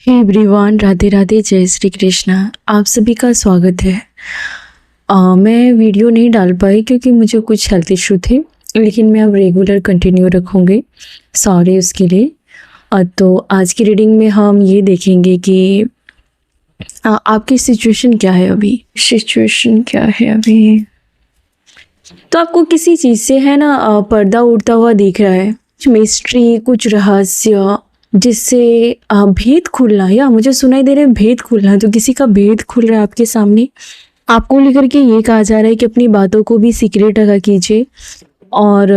Hey everyone, Radhe Radhe, जय श्री कृष्णा। आप सभी का स्वागत है। मैं वीडियो नहीं डाल पाई क्योंकि मुझे कुछ हेल्थ इशू थे, लेकिन मैं अब रेगुलर कंटिन्यू रखूँगी। सॉरी उसके लिए। तो आज की रीडिंग में हम ये देखेंगे कि आपकी सिचुएशन क्या है अभी। तो आपको किसी चीज़ से है ना पर्दा उड़ता हुआ दिख रहा है, कुछ मिस्ट्री, कुछ रहस्य जिससे भेद खुलना, या मुझे सुनाई दे रहा है भेद खुलना। तो किसी का भेद खुल रहा है आपके सामने, आपको लेकर के ये कहा जा रहा है कि अपनी बातों को भी सीक्रेट रखा कीजिए। और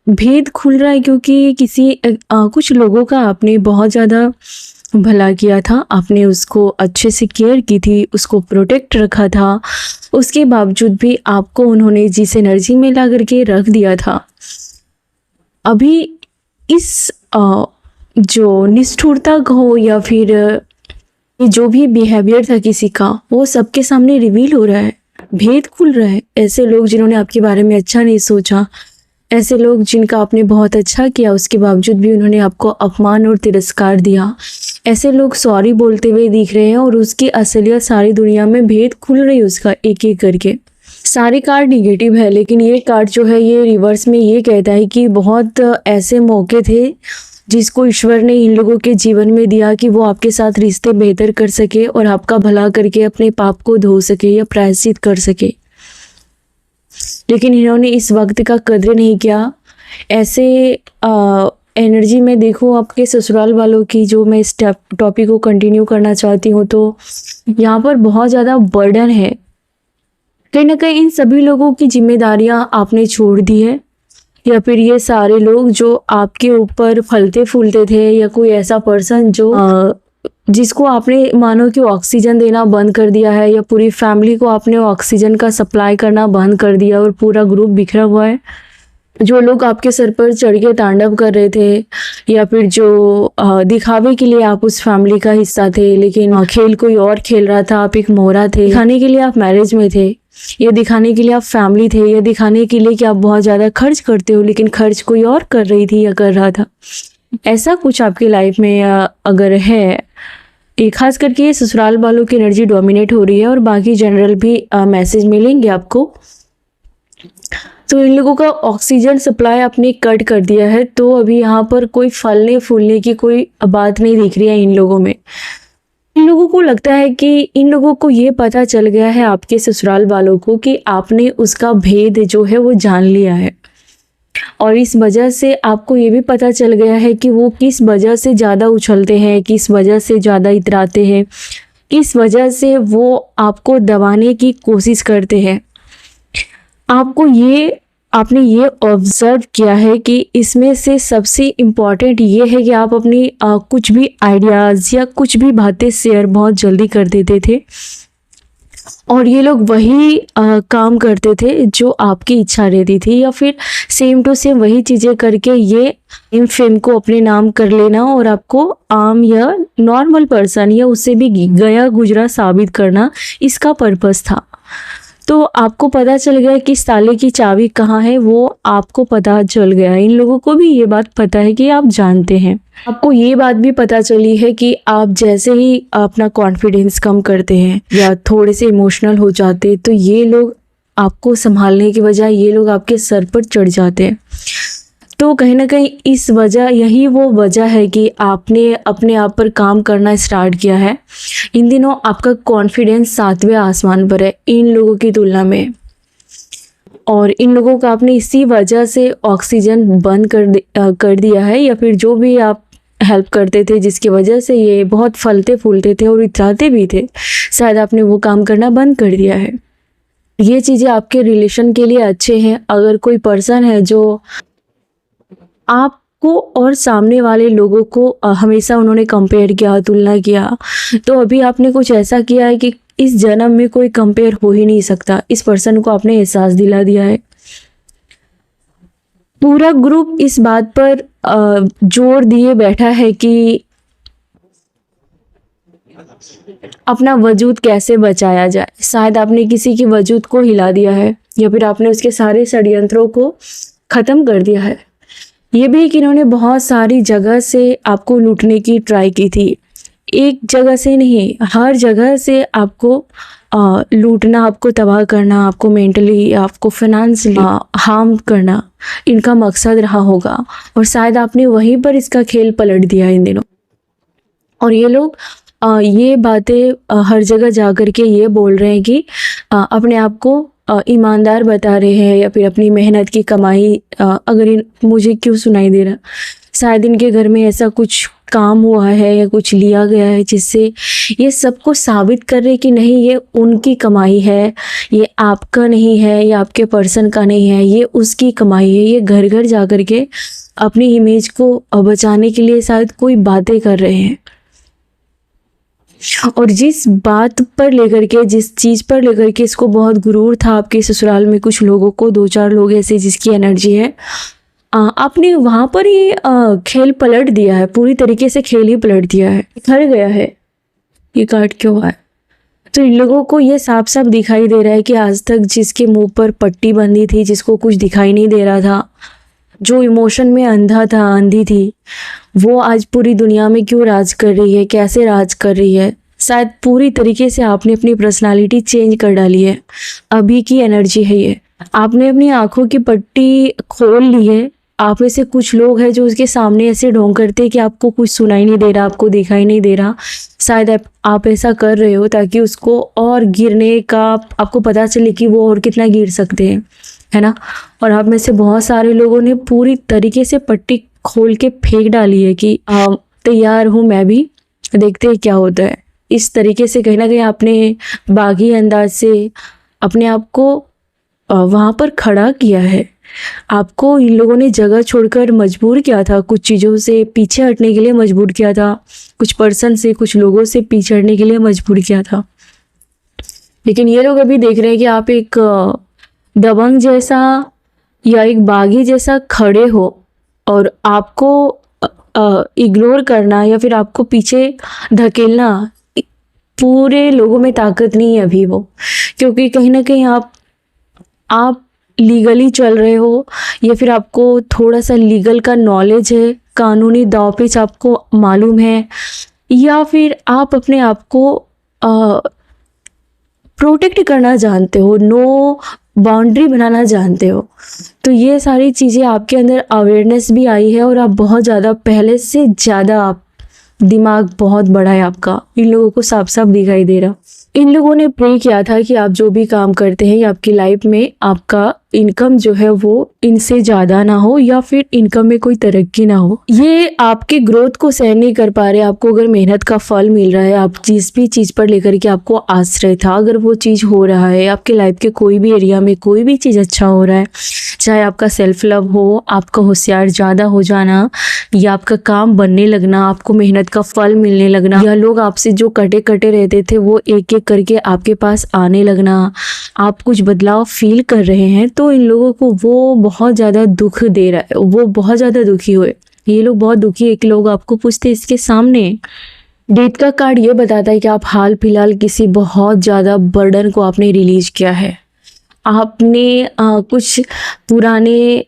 भेद खुल रहा है क्योंकि कुछ लोगों का आपने बहुत ज़्यादा भला किया था, आपने उसको अच्छे से केयर की थी, उसको प्रोटेक्ट रखा था। उसके बावजूद भी आपको उन्होंने जिस एनर्जी में ला करके रख दिया था, अभी इस जो निष्ठुरता हो या फिर जो भी बिहेवियर था किसी का, वो सबके सामने रिवील हो रहा है, भेद खुल रहा है। ऐसे लोग जिन्होंने आपके बारे में अच्छा नहीं सोचा, ऐसे लोग जिनका आपने बहुत अच्छा किया, उसके बावजूद भी उन्होंने आपको अपमान और तिरस्कार दिया, ऐसे लोग सॉरी बोलते हुए दिख रहे हैं। और उसकी असलियत सारी दुनिया में भेद खुल रही है उसका, एक एक करके। सारे कार्ड निगेटिव है, लेकिन ये कार्ड जो है ये रिवर्स में ये कहता है कि बहुत ऐसे मौके थे जिसको ईश्वर ने इन लोगों के जीवन में दिया कि वो आपके साथ रिश्ते बेहतर कर सके और आपका भला करके अपने पाप को धो सके या प्रायश्चित कर सके, लेकिन इन्होंने इस वक्त का कदर नहीं किया। ऐसे एनर्जी में देखो आपके ससुराल वालों की, जो मैं इस टॉपिक को कंटिन्यू करना चाहती हूँ, तो यहाँ पर बहुत ज़्यादा बर्डन है। कहीं ना कहीं इन सभी लोगों की जिम्मेदारियाँ आपने छोड़ दी है, या फिर ये सारे लोग जो आपके ऊपर फलते फूलते थे, या कोई ऐसा पर्सन जो जिसको आपने मानो कि ऑक्सीजन देना बंद कर दिया है, या पूरी फैमिली को आपने ऑक्सीजन का सप्लाई करना बंद कर दिया और पूरा ग्रुप बिखरा हुआ है। जो लोग आपके सर पर चढ़ के तांडव कर रहे थे, या फिर जो दिखावे के लिए आप उस फैमिली का हिस्सा थे, लेकिन खेल कोई और खेल रहा था, आप एक मोहरा थे। दिखाने के लिए आप मैरिज में थे, या दिखाने के लिए आप फैमिली थे, या दिखाने के लिए कि आप बहुत ज़्यादा खर्च करते हो, लेकिन खर्च कोई और कर रही थी या कर रहा था। ऐसा कुछ आपकी लाइफ में अगर है, एक खास करके ये ससुराल वालों की एनर्जी डोमिनेट हो रही है, और बाकी जनरल भी मैसेज मिलेंगे आपको। तो इन लोगों का ऑक्सीजन सप्लाई आपने कट कर दिया है, तो अभी यहाँ पर कोई फलने फूलने की कोई बात नहीं दिख रही है इन लोगों में। इन लोगों को लगता है कि इन लोगों को ये पता चल गया है आपके ससुराल वालों को कि आपने उसका भेद जो है वो जान लिया है, और इस वजह से आपको ये भी पता चल गया है कि वो किस वजह से ज़्यादा उछलते हैं, किस वजह से ज़्यादा इतराते हैं, किस वजह से वो आपको दबाने की कोशिश करते हैं। आपने ये ऑब्जर्व किया है कि इसमें से सबसे इम्पॉर्टेंट ये है कि आप अपनी कुछ भी आइडियाज़ या कुछ भी बातें शेयर बहुत जल्दी कर देते थे, और ये लोग वही काम करते थे जो आपकी इच्छा रहती थी, या फिर सेम टू सेम वही चीज़ें करके ये फेम को अपने नाम कर लेना, और आपको आम या नॉर्मल पर्सन या उससे भी गया गुजरा साबित करना, इसका पर्पस था। तो आपको पता चल गया कि इस ताले की चाबी कहाँ है, वो आपको पता चल गया। इन लोगों को भी ये बात पता है कि आप जानते हैं। आपको ये बात भी पता चली है कि आप जैसे ही अपना कॉन्फिडेंस कम करते हैं या थोड़े से इमोशनल हो जाते, तो ये लोग आपको संभालने की बजाय ये लोग आपके सर पर चढ़ जाते हैं। तो कहीं ना कहीं यही वो वजह है कि आपने अपने आप पर काम करना स्टार्ट किया है। इन दिनों आपका कॉन्फिडेंस 7वें आसमान पर है इन लोगों की तुलना में, और इन लोगों का आपने इसी वजह से ऑक्सीजन बंद कर दिया है, या फिर जो भी आप हेल्प करते थे जिसकी वजह से ये बहुत फलते फूलते थे और इतराते भी थे, शायद आपने वो काम करना बंद कर दिया है। ये चीज़ें आपके रिलेशन के लिए अच्छे हैं। अगर कोई पर्सन है जो आपको और सामने वाले लोगों को हमेशा उन्होंने कंपेयर किया, तुलना किया, तो अभी आपने कुछ ऐसा किया है कि इस जन्म में कोई कंपेयर हो ही नहीं सकता। इस पर्सन को आपने एहसास दिला दिया है। पूरा ग्रुप इस बात पर जोर दिए बैठा है कि अपना वजूद कैसे बचाया जाए। शायद आपने किसी की वजूद को हिला दिया है, या फिर आपने उसके सारे षड्यंत्रों को ख़त्म कर दिया है। ये भी कि इन्होंने बहुत सारी जगह से आपको लूटने की ट्राई की थी, एक जगह से नहीं, हर जगह से आपको लूटना, आपको तबाह करना, आपको मेंटली, आपको फाइनेंशियली हार्म करना इनका मकसद रहा होगा। और शायद आपने वहीं पर इसका खेल पलट दिया इन दिनों। और ये लोग ये बातें हर जगह जा कर के ये बोल रहे हैं कि अपने आप को ईमानदार बता रहे हैं, या फिर अपनी मेहनत की कमाई अगर मुझे क्यों सुनाई दे रहा, शायद इनके घर में ऐसा कुछ काम हुआ है या कुछ लिया गया है जिससे ये सबको साबित कर रहे कि नहीं, ये उनकी कमाई है, ये आपका नहीं है, ये आपके पर्सन का नहीं है, ये उसकी कमाई है। ये घर घर जा कर के अपनी इमेज को बचाने के लिए शायद कोई बातें कर रहे हैं। और जिस बात पर लेकर के, जिस चीज़ पर लेकर के इसको बहुत गुरूर था आपके ससुराल में कुछ लोगों को, 2-4 लोग ऐसे जिसकी एनर्जी है, आपने वहाँ पर ही खेल पलट दिया है, पूरी तरीके से खेल ही पलट दिया है। खर गया है ये कार्ड क्यों है? तो इन लोगों को ये साफ साफ दिखाई दे रहा है कि आज तक जिसके मुंह पर पट्टी बंधी थी, जिसको कुछ दिखाई नहीं दे रहा था, जो इमोशन में अंधा था, अंधी थी, वो आज पूरी दुनिया में क्यों राज कर रही है, कैसे राज कर रही है। शायद पूरी तरीके से आपने अपनी पर्सनालिटी चेंज कर डाली है। अभी की एनर्जी है ये। आपने अपनी आंखों की पट्टी खोल ली है। आप में से कुछ लोग हैं जो उसके सामने ऐसे ढोंग करते हैं कि आपको कुछ सुनाई नहीं दे रहा, आपको दिखाई नहीं दे रहा। शायद आप ऐसा कर रहे हो ताकि उसको और गिरने का आपको पता चले कि वो और कितना गिर सकते हैं, है ना। और आप में से बहुत सारे लोगों ने पूरी तरीके से पट्टी खोल के फेंक डाली है कि तैयार हूँ मैं भी, देखते हैं क्या होता है। इस तरीके से कहीं ना कहीं आपने बागी अंदाज से अपने आप को वहाँ पर खड़ा किया है। आपको इन लोगों ने जगह छोड़कर मजबूर किया था, कुछ चीज़ों से पीछे हटने के लिए मजबूर किया था, कुछ पर्सन से, कुछ लोगों से पीछे हटने के लिए मजबूर किया था। लेकिन ये लोग अभी देख रहे हैं कि आप एक दबंग जैसा या एक बागी जैसा खड़े हो, और आपको इग्नोर करना या फिर आपको पीछे धकेलना पूरे लोगों में ताकत नहीं है अभी वो। क्योंकि कहीं ना कहीं आप लीगली चल रहे हो, या फिर आपको थोड़ा सा लीगल का नॉलेज है, कानूनी दांव-पेच आपको मालूम है, या फिर आप अपने आप को प्रोटेक्ट करना जानते हो, नो बाउंड्री बनाना जानते हो। तो ये सारी चीज़ें आपके अंदर अवेयरनेस भी आई है, और आप बहुत ज़्यादा, पहले से ज़्यादा आप दिमाग बहुत बड़ा है आपका। इन लोगों को साफ साफ दिखाई दे रहा। इन लोगों ने प्रे किया था कि आप जो भी काम करते हैं या आपकी लाइफ में आपका इनकम जो है वो इनसे ज़्यादा ना हो, या फिर इनकम में कोई तरक्की ना हो। ये आपके ग्रोथ को सहन नहीं कर पा रहे। आपको अगर मेहनत का फल मिल रहा है, आप जिस भी चीज़ पर लेकर के आपको आश्रय था, अगर वो चीज़ हो रहा है, आपके लाइफ के कोई भी एरिया में कोई भी चीज़ अच्छा हो रहा है, चाहे आपका सेल्फ लव हो, आपका होशियार ज़्यादा हो जाना, या आपका काम बनने लगना, आपको मेहनत का फल मिलने लगना, या लोग आपसे जो कटे कटे रहते थे वो एक एक करके आपके पास आने लगना, आप कुछ बदलाव फील कर रहे हैं, तो इन लोगों को वो बहुत ज़्यादा दुख दे रहा है। वो बहुत ज़्यादा दुखी हुए, ये लोग बहुत दुखी है कि लोग आपको पूछते इसके सामने। डेथ का कार्ड ये बताता है कि आप हाल फिलहाल किसी बहुत ज़्यादा बर्डन को आपने रिलीज किया है। आपने कुछ पुराने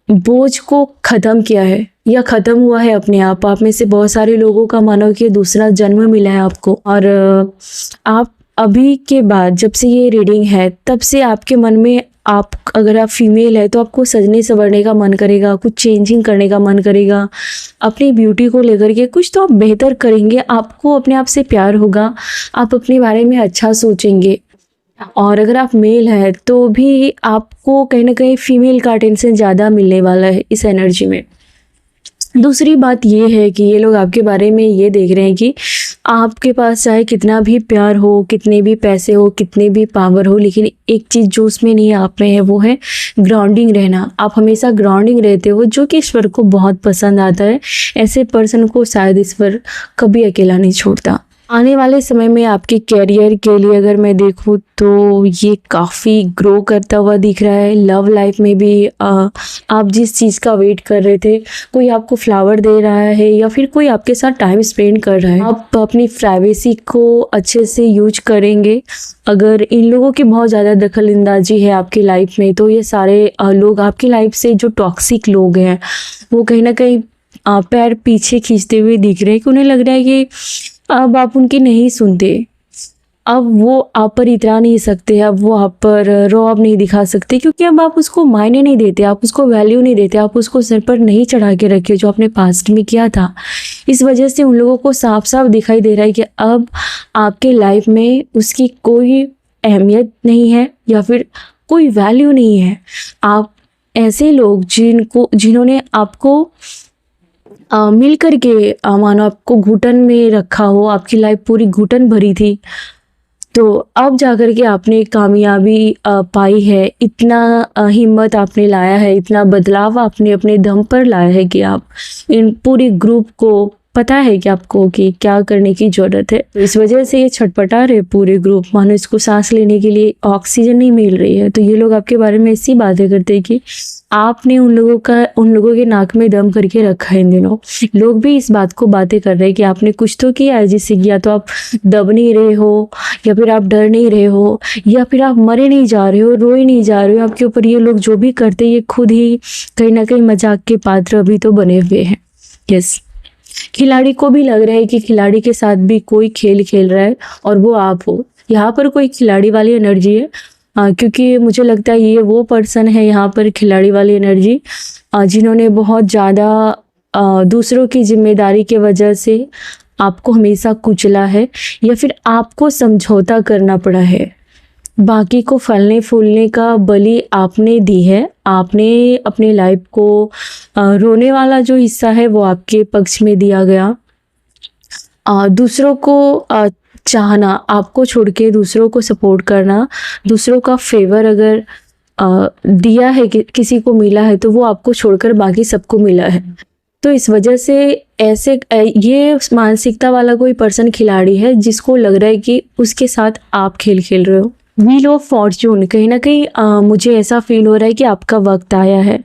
बोझ को ख़त्म किया है, या ख़त्म हुआ है अपने आप। आप में से बहुत सारे लोगों का मानो कि दूसरा जन्म मिला है आपको, और आप अभी के बाद, जब से ये रीडिंग है, तब से आपके मन में, आप अगर आप फीमेल है तो आपको सजने संवरने का मन करेगा, कुछ चेंजिंग करने का मन करेगा, अपनी ब्यूटी को लेकर के कुछ तो आप बेहतर करेंगे, आपको अपने आप से प्यार होगा, आप अपने बारे में अच्छा सोचेंगे। और अगर आप मेल है तो भी आपको कहीं ना कहीं फीमेल का अटेंशन ज़्यादा मिलने वाला है इस एनर्जी में। दूसरी बात ये है कि ये लोग आपके बारे में ये देख रहे हैं कि आपके पास चाहे कितना भी प्यार हो, कितने भी पैसे हो, कितने भी पावर हो, लेकिन एक चीज़ जो उसमें नहीं आप में है वो है ग्राउंडिंग रहना। आप हमेशा ग्राउंडिंग रहते हो, जो कि ईश्वर को बहुत पसंद आता है। ऐसे पर्सन को शायद ईश्वर कभी अकेला नहीं छोड़ता। आने वाले समय में आपके कैरियर के लिए अगर मैं देखूं तो ये काफ़ी ग्रो करता हुआ दिख रहा है। लव लाइफ में भी आप जिस चीज़ का वेट कर रहे थे, कोई आपको फ्लावर दे रहा है, या फिर कोई आपके साथ टाइम स्पेंड कर रहा है। आप अपनी प्राइवेसी को अच्छे से यूज करेंगे। अगर इन लोगों की बहुत ज़्यादा दखल अंदाजी है आपकी लाइफ में, तो ये सारे लोग आपकी लाइफ से जो टॉक्सिक लोग हैं वो कहीं ना कहीं पैर पीछे खींचते हुए दिख रहे हैं कि उन्हें लग रहा है कि अब आप उनकी नहीं सुनते, अब वो आप पर इतरा नहीं सकते, अब वो आप पर रौब नहीं दिखा सकते, क्योंकि अब आप उसको मायने नहीं देते, आप उसको वैल्यू नहीं देते, आप उसको सिर पर नहीं चढ़ा के रखे जो आपने पास्ट में किया था। इस वजह से उन लोगों को साफ साफ दिखाई दे रहा है कि अब आपके लाइफ में उसकी कोई अहमियत नहीं है या फिर कोई वैल्यू नहीं है। आप ऐसे लोग जिन्होंने आपको मिल कर के मानो आपको घुटन में रखा हो, आपकी लाइफ पूरी घुटन भरी थी, तो अब जाकर के आपने कामयाबी पाई है, इतना हिम्मत आपने लाया है, इतना बदलाव आपने अपने दम पर लाया है कि आप इन पूरी ग्रुप को पता है कि आपको कि क्या करने की ज़रूरत है। तो इस वजह से ये छटपटा रहे पूरे ग्रुप, मानो इसको सांस लेने के लिए ऑक्सीजन नहीं मिल रही है। तो ये लोग आपके बारे में ऐसी बातें करते हैं कि आपने उन लोगों के नाक में दम करके रखा है। इन दिनों लोग भी इस बात को बातें कर रहे हैं कि आपने कुछ तो किया है, जिससे या तो आप दब नहीं रहे हो, या फिर आप डर नहीं रहे हो, या फिर आप मरे नहीं जा रहे हो, रोए नहीं जा रहे हो। आपके ऊपर ये लोग जो भी करते हैं, ये खुद ही कहीं ना कहीं मजाक के पात्र अभी तो बने हुए हैं। यस, खिलाड़ी को भी लग रहा है कि खिलाड़ी के साथ भी कोई खेल खेल रहा है और वो आप हो। यहाँ पर कोई खिलाड़ी वाली एनर्जी है, क्योंकि मुझे लगता है ये वो पर्सन है यहाँ पर खिलाड़ी वाली एनर्जी, जिन्होंने बहुत ज़्यादा दूसरों की जिम्मेदारी के वजह से आपको हमेशा कुचला है, या फिर आपको समझौता करना पड़ा है। बाकी को फलने फूलने का बलि आपने दी है। आपने अपनी लाइफ को रोने वाला जो हिस्सा है वो आपके पक्ष में दिया गया। दूसरों को चाहना, आपको छोड़ के दूसरों को सपोर्ट करना, दूसरों का फेवर अगर दिया है कि किसी को मिला है, तो वो आपको छोड़कर बाकी सबको मिला है। तो इस वजह से ऐसे ये मानसिकता वाला कोई पर्सन खिलाड़ी है जिसको लग रहा है कि उसके साथ आप खेल खेल रहे हो। व्हील ऑफ फॉर्च्यून, कहीं ना कहीं मुझे ऐसा फील हो रहा है कि आपका वक्त आया है।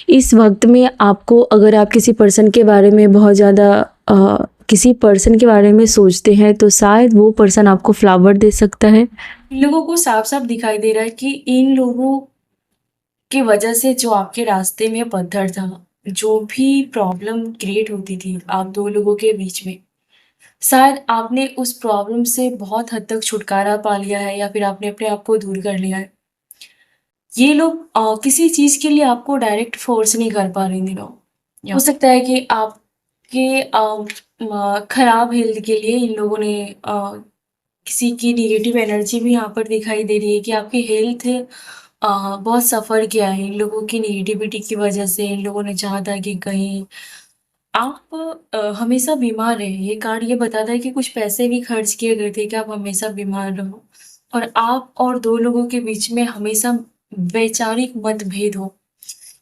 इस वक्त में आपको, अगर आप किसी पर्सन के बारे में बहुत ज़्यादा किसी पर्सन के बारे में सोचते हैं, तो शायद वो पर्सन आपको फ्लावर दे सकता है। इन लोगों को साफ साफ दिखाई दे रहा है कि इन लोगों की वजह से जो आपके रास्ते में पत्थर था, जो भी प्रॉब्लम क्रिएट होती थी आप दो लोगों के बीच में, शायद आपने उस प्रॉब्लम से बहुत हद तक छुटकारा पा लिया है, या फिर आपने अपने आप को दूर कर लिया है। ये लोग किसी चीज़ के लिए आपको डायरेक्ट फोर्स नहीं कर पा रहे इन दिनों। हो सकता है कि आपके खराब हेल्थ के लिए इन लोगों ने किसी की नेगेटिव एनर्जी भी यहाँ पर दिखाई दे रही है कि आपकी हेल्थ बहुत सफ़र किया है इन लोगों की नेगेटिविटी की वजह से। इन लोगों ने चाहा था कि कहीं आप हमेशा बीमार रहे। ये कार्ड ये बताता है कि कुछ पैसे भी खर्च किए गए थे कि आप हमेशा बीमार रहो, और आप और दो लोगों के बीच में हमेशा वैचारिक मतभेद हो।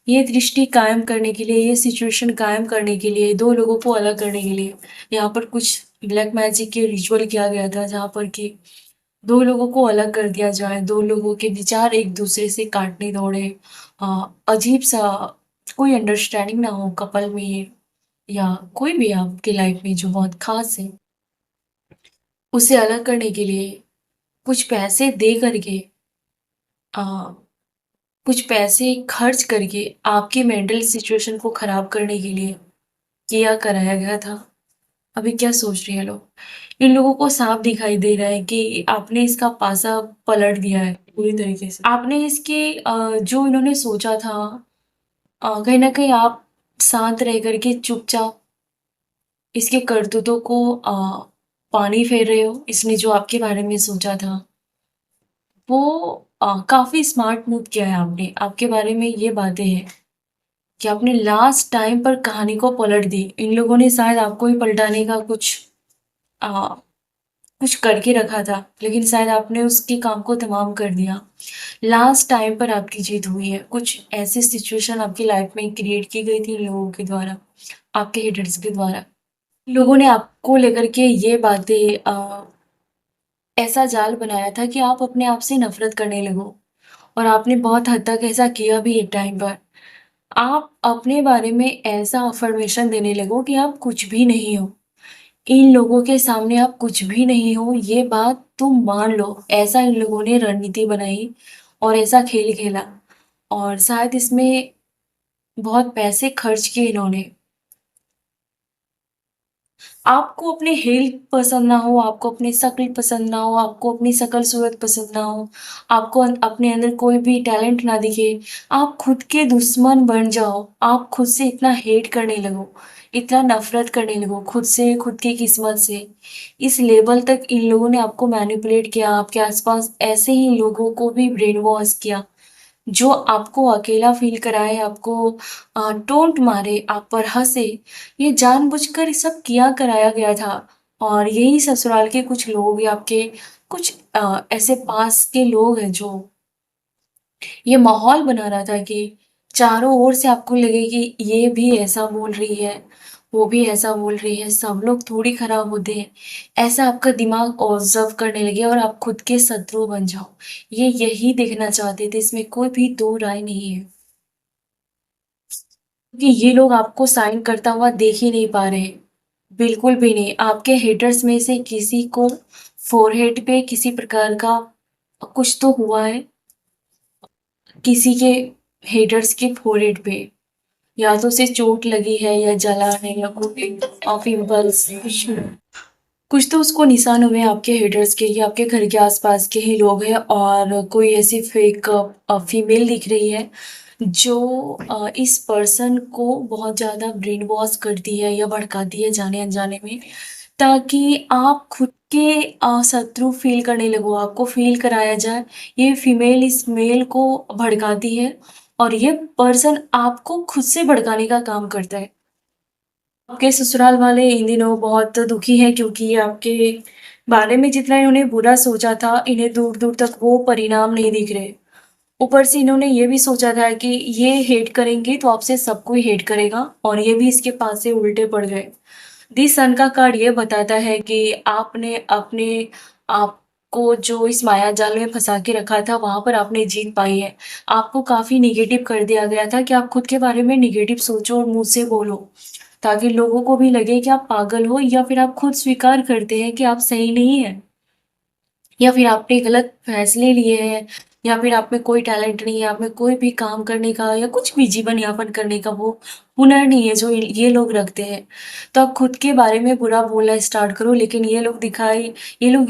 ये दृष्टि कायम करने के लिए, ये सिचुएशन कायम करने के लिए, दो लोगों को अलग करने के लिए यहाँ पर कुछ ब्लैक मैजिक के रिचुअल किया गया था, जहाँ पर कि दो लोगों को अलग कर दिया जाए, दो लोगों के विचार एक दूसरे से काटने दौड़े, अजीब सा कोई अंडरस्टैंडिंग ना हो कपल में, या कोई भी आपकी लाइफ में जो बहुत खास है, उसे अलग करने के लिए कुछ पैसे दे करके, आ, कुछ पैसे खर्च करके आपकी मेंटल सिचुएशन को खराब करने के लिए किया कराया गया था। अभी क्या सोच रही है लोग? इन लोगों को साफ दिखाई दे रहा है कि आपने इसका पासा पलट दिया है पूरी तरीके से। आपने इसके जो इन्होंने सोचा था, कहीं ना कहीं आप शांत रह करके चुपचाप इसके करतूतों को पानी फेर रहे हो। इसने जो आपके बारे में सोचा था वो काफ़ी स्मार्ट मूव किया है आपने। आपके बारे में ये बातें हैं कि आपने लास्ट टाइम पर कहानी को पलट दी। इन लोगों ने शायद आपको ही पलटाने का आ, कुछ करके रखा था, लेकिन शायद आपने उसके काम को तमाम कर दिया। लास्ट टाइम पर आपकी जीत हुई है। कुछ ऐसी सिचुएशन आपकी लाइफ में क्रिएट की गई थी इन लोगों के द्वारा, आपके हेटर्स के द्वारा। लोगों ने आपको लेकर के ये बातें ऐसा जाल बनाया था कि आप अपने आप से नफरत करने लगो, और आपने बहुत हद तक ऐसा किया भी एक टाइम पर। आप अपने बारे में ऐसा अफर्मेशन देने लगो कि आप कुछ भी नहीं हो, इन लोगों के सामने आप कुछ भी नहीं हो, ये बात तुम मान लो। ऐसा इन लोगों ने रणनीति बनाई और ऐसा खेल खेला, और शायद इसमें बहुत पैसे खर्च किए इन्होंने। आपको अपने हेल्थ पसंद ना हो, आपको अपनी शक्ल पसंद ना हो, आपको अपनी शकल-सूरत पसंद ना हो, आपको अपने अंदर कोई भी टैलेंट ना दिखे, आप खुद के दुश्मन बन जाओ, आप खुद से इतना हेट करने लगो, इतना नफ़रत करने लगो खुद से, खुद की किस्मत से। इस लेवल तक इन लोगों ने आपको मैनिपुलेट किया, आपके आस-पास ऐसे ही लोगों को भी ब्रेन वॉश किया। जो आपको अकेला फ़ील कराए, आपको टोंट मारे, आप पर हँसे, ये जानबूझकर सब किया कराया गया था। और यही ससुराल के कुछ लोग या आपके कुछ ऐसे पास के लोग हैं जो ये माहौल बना रहा था कि चारों ओर से आपको लगे कि ये भी ऐसा बोल रही है, वो भी ऐसा बोल रही है, सब लोग थोड़ी खराब होते हैं। ऐसा आपका दिमाग ऑब्ज़र्व करने लगे और आप खुद के शत्रु बन जाओ। ये यही देखना चाहते थे, इसमें कोई भी दो राय नहीं है। कि ये लोग आपको साइन करता हुआ देख ही नहीं पा रहे। बिल्कुल भी नहीं। आपके हेटर्स में से किसी को फ़ोरहेड पे किसी प्रकार का कुछ तो हुआ है, किसी के हेटर्स के फ़ोरहेड पे। या तो उसे चोट लगी है या जला है या कोई पिंपल्स कुछ तो उसको निशान हुए हैं आपके हेटर्स के या आपके घर के आसपास के ही लोग हैं और कोई ऐसी फेक फीमेल दिख रही है जो इस पर्सन को बहुत ज़्यादा ब्रेन वॉश करती है या भड़काती है जाने अनजाने में ताकि आप खुद के शत्रु फील करने लगो, आपको फील कराया जाए ये फीमेल इस मेल को भड़काती है और ये पर्सन आपको खुद से भड़काने का काम करता है। आपके ससुराल वाले इन दिनों बहुत दुखी हैं क्योंकि आपके बारे में जितना इन्होंने बुरा सोचा था, इन्हें दूर-दूर तक वो परिणाम नहीं दिख रहे। ऊपर से इन्होंने ये भी सोचा था कि ये हेट करेंगे तो आपसे सब कोई हेट करेगा और ये भी इसके पास से उल्टे पड़ गए। दी सन का कार्ड ये बताता है कि आपने अपने आप को जो इस मायाजाल में फँसा के रखा था, वहाँ पर आपने जीत पाई है। आपको काफ़ी नेगेटिव कर दिया गया था कि आप खुद के बारे में नेगेटिव सोचो और मुँह से बोलो, ताकि लोगों को भी लगे कि आप पागल हो या फिर आप खुद स्वीकार करते हैं कि आप सही नहीं हैं। या फिर आपने गलत फैसले लिए हैं या फिर आप में कोई टैलेंट नहीं है, आप में कोई भी काम करने का या कुछ भी जीवन यापन करने का वो हुनर नहीं है जो ये लोग रखते हैं। तो आप खुद के बारे में बुरा बोलना स्टार्ट करो लेकिन ये लोग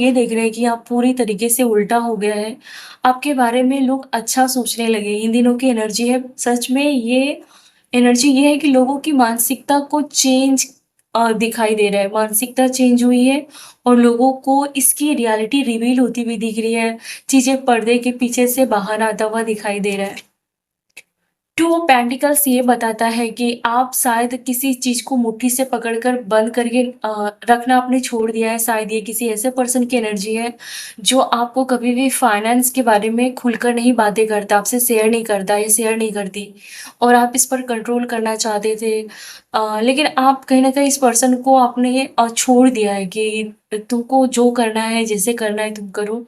ये देख रहे हैं कि आप पूरी तरीके से उल्टा हो गया है। आपके बारे में लोग अच्छा सोचने लगे। इन दिनों की एनर्जी है सच में ये एनर्जी ये है कि लोगों की मानसिकता को चेंज दिखाई दे रहा है। मानसिकता चेंज हुई है और लोगों को इसकी रियलिटी रिवील होती हुई दिख रही है, चीज़ें पर्दे के पीछे से बाहर आता हुआ दिखाई दे रहा है। टू ऑफ पेंटिकल्स ये बताता है कि आप शायद किसी चीज़ को मुट्ठी से पकड़कर बंद करके रखना आपने छोड़ दिया है। शायद ये किसी ऐसे पर्सन की एनर्जी है, जो आपको कभी भी फाइनेंस के बारे में खुलकर नहीं बातें करता, आपसे शेयर नहीं करता या शेयर नहीं करती और आप इस पर कंट्रोल करना चाहते थे। लेकिन आप कहीं न कहीं इस पर्सन को आपने छोड़ दिया है कि तुमको जो करना है, जैसे करना है तुम करो।